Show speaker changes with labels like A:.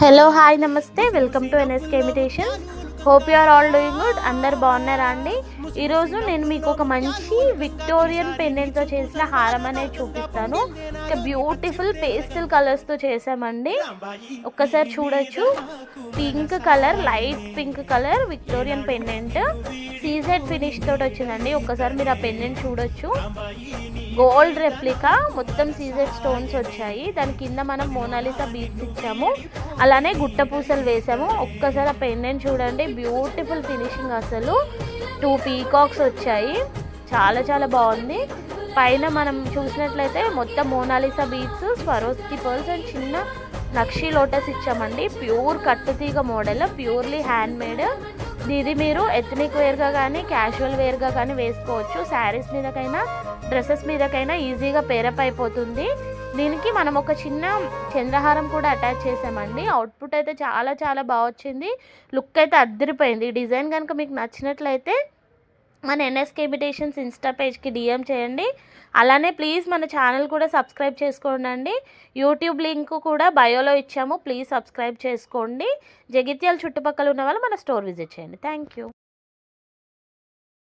A: Hello hi నమస్తే welcome to N S K imitations. Hope you are all doing good. అందరు బాగున్నారా అండి? ఈరోజు నేను మీకు ఒక మంచి విక్టోరియన్ పెండెంట్తో చేసిన హారం అనేది చూపిస్తాను. ఒక బ్యూటిఫుల్ పేస్టల్ కలర్స్తో చేసామండి. ఒక్కసారి చూడొచ్చు. Pink colour, light pink colour Victorian pendant CZ finish తోటి వచ్చిందండి. ఒక్కసారి మీరు ఆ పెండెంట్ చూడొచ్చు. గోల్డ్ రెప్లికా, మొత్తం సీజెడ్ స్టోన్స్ వచ్చాయి. దాని కింద మనం మోనాలిసా బీడ్స్ ఇచ్చాము, అలానే గుట్ట పూసలు వేసాము. ఒక్కసారి ఆ పెండెంట్ చూడండి, బ్యూటిఫుల్ ఫినిషింగ్. అసలు 2 పీకాక్స్ వచ్చాయి, చాలా చాలా బాగుంది. పైన మనం చూసినట్లయితే మొత్తం Mona Lisa beads, Swarovski pearls and చిన్న నక్షి లోటస్ ఇచ్చామండి. ప్యూర్ కట్టుతీగ మోడల్, ప్యూర్లీ హ్యాండ్ మేడ్. ఇది మీరు ఎథనిక్ వేర్గా కానీ క్యాజువల్ వేర్గా కానీ వేసుకోవచ్చు. శారీస్ మీదకైనా డ్రెస్సెస్ మీదకైనా ఈజీగా పేరప్ అయిపోతుంది. దీనికి మనం ఒక చిన్న చంద్రహారం కూడా అటాచ్ చేసామండి. అవుట్పుట్ అయితే చాలా చాలా బాగా వచ్చింది. లుక్ అయితే అద్దరిపోయింది. ఈ డిజైన్ కనుక మీకు నచ్చినట్లయితే మన ఎన్ఎస్కే ఇమిటేషన్స్ ఇన్స్టా పేజ్కి డిఎం చేయండి. అలానే ప్లీజ్ మన ఛానల్ కూడా సబ్స్క్రైబ్ చేసుకోండి. యూట్యూబ్ లింక్ కూడా బయోలో ఇచ్చాము, ప్లీజ్ సబ్స్క్రైబ్ చేసుకోండి. జగిత్యాల చుట్టుపక్కల ఉన్న వాళ్ళు మన స్టోర్ విజిట్ చేయండి. Thank you.